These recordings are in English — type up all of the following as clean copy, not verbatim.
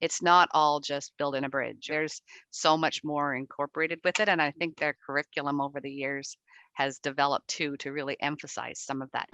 it's not all just building a bridge. There's so much more incorporated with it. And I think their curriculum over the years has developed too, to really emphasize some of that.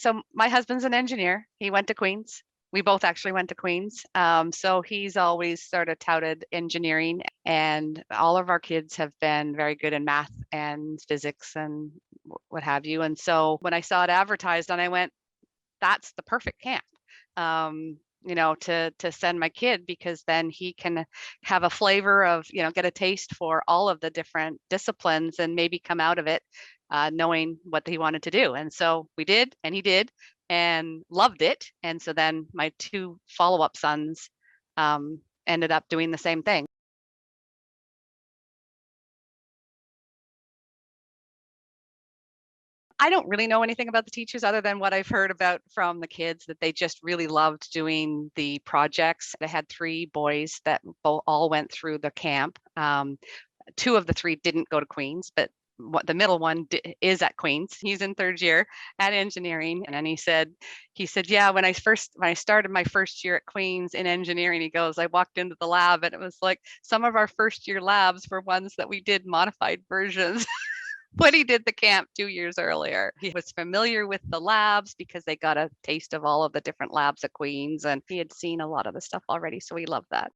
So my husband's an engineer. He went to Queen's. We both actually went to Queen's. So he's always sort of touted engineering, and all of our kids have been very good in math and physics and what have you. And so when I saw it advertised, and I went, that's the perfect camp. To send my kid, because then he can have a flavor of, get a taste for all of the different disciplines and maybe come out of it knowing what he wanted to do. And so we did, and he did, and loved it. And so then my two follow-up sons ended up doing the same thing. I don't really know anything about the teachers other than what I've heard about from the kids, that they just really loved doing the projects. I had 3 boys that all went through the camp. 2 of the 3 didn't go to Queen's, but the middle one is at Queen's. He's in 3rd year at engineering. And then he said, yeah, when I started my first year at Queen's in engineering, he goes, I walked into the lab and it was like some of our first year labs were ones that we did modified versions when he did the camp 2 years earlier. He was familiar with the labs because they got a taste of all of the different labs at Queen's, and he had seen a lot of the stuff already. So he loved that.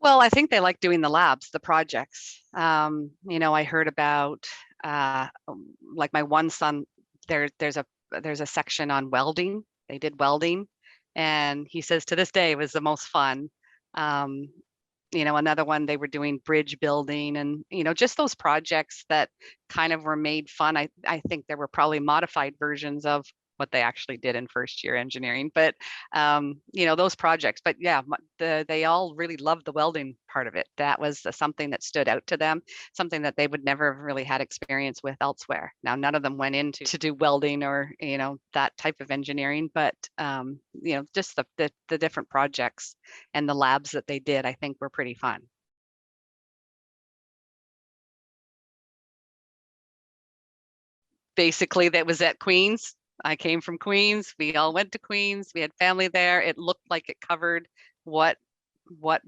Well, I think they like doing the labs, the projects. I heard about like my one son, there's a section on welding. They did welding, and he says to this day it was the most fun. Um, another one, they were doing bridge building, and just those projects that kind of were made fun. I think there were probably modified versions of what they actually did in first year engineering, but those projects. But yeah, they all really loved the welding part of it. That was something that stood out to them, something that they would never have really had experience with elsewhere. Now, none of them went into to do welding or that type of engineering, but just the different projects and the labs that they did, I think, were pretty fun. Basically, that was at Queen's. I came from Queens. We all went to Queens. We had family there. It looked like it covered what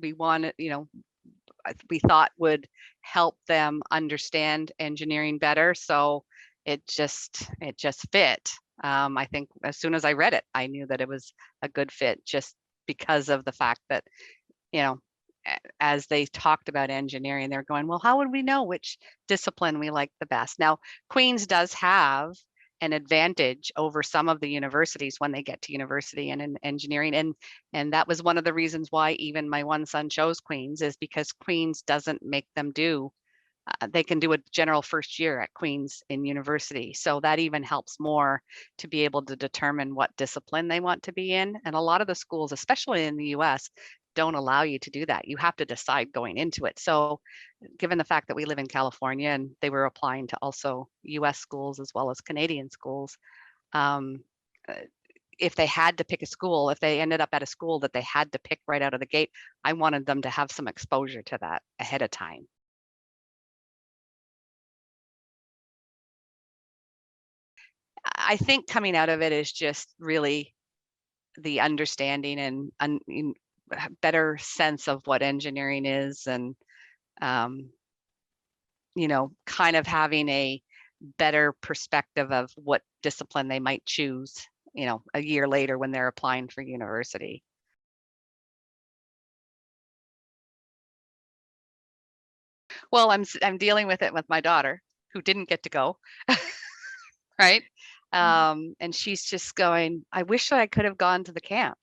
we wanted, we thought would help them understand engineering better. So it just fit. I think as soon as I read it, I knew that it was a good fit, just because of the fact that, as they talked about engineering, they're going, well, how would we know which discipline we like the best? Now, Queen's does have an advantage over some of the universities when they get to university and in engineering. And that was one of the reasons why even my one son chose Queen's, is because Queen's doesn't make them do, they can do a general first year at Queen's in university. So that even helps more to be able to determine what discipline they want to be in. And a lot of the schools, especially in the US, don't allow you to do that. You have to decide going into it. So given the fact that we live in California and they were applying to also US schools as well as Canadian schools, if they had to pick a school, if they ended up at a school that they had to pick right out of the gate, I wanted them to have some exposure to that ahead of time. I think coming out of it is just really the understanding and better sense of what engineering is, and um, kind of having a better perspective of what discipline they might choose, a year later when they're applying for university. Well, I'm dealing with it with my daughter, who didn't get to go, right? And she's just going, I wish that I could have gone to the camp.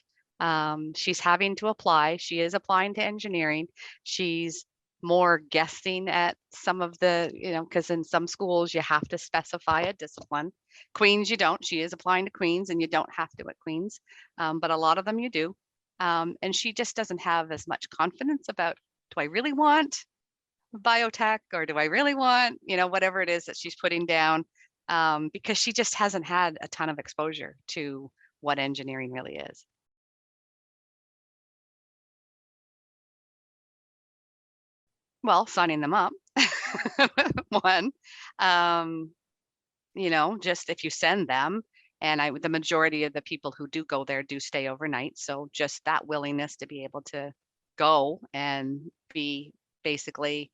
She's having to apply. She is applying to engineering. She's more guessing at some of the, because in some schools you have to specify a discipline. Queens, you don't. She is applying to Queens, and you don't have to at Queens, but a lot of them you do. And she just doesn't have as much confidence about, do I really want biotech, or do I really want, whatever it is that she's putting down. because she just hasn't had a ton of exposure to what engineering really is. Well, signing them up, one, um, just if you send them, and the majority of the people who do go there do stay overnight. So just that willingness to be able to go and be basically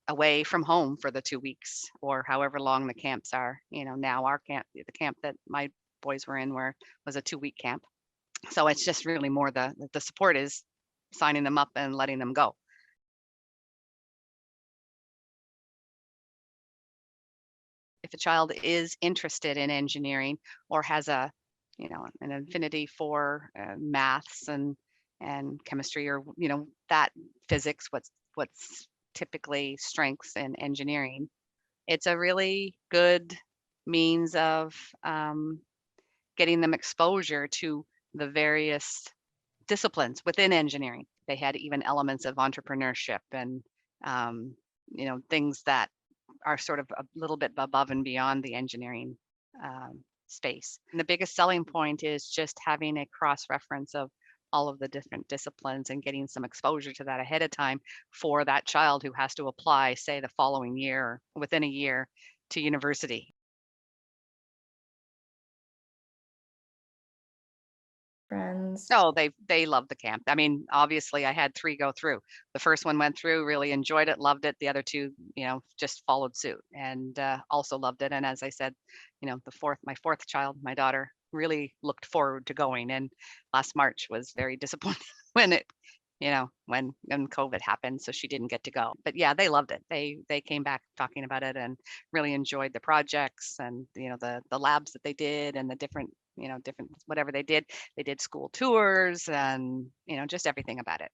away from home for the 2 weeks or however long the camps are. Now our camp, the camp that my boys were in was a 2-week camp. So it's just really more the support is signing them up and letting them go. If a child is interested in engineering or has an affinity for maths and chemistry, or that physics, what's typically strengths in engineering, it's a really good means of getting them exposure to the various disciplines within engineering. They had even elements of entrepreneurship and um, things that are sort of a little bit above and beyond the engineering space. And the biggest selling point is just having a cross reference of all of the different disciplines and getting some exposure to that ahead of time for that child who has to apply, say, the following year or within a year to university. Friends. Oh, they love the camp. I mean, obviously, I had 3 go through. The first one went through, really enjoyed it, loved it. The other 2, just followed suit and, also loved it. And as I said, my 4th child, my daughter, really looked forward to going, and last March was very disappointed when when COVID happened, so she didn't get to go. But yeah, they loved it. They came back talking about it and really enjoyed the projects and, the labs that they did and the different whatever they did. They did school tours and, just everything about it.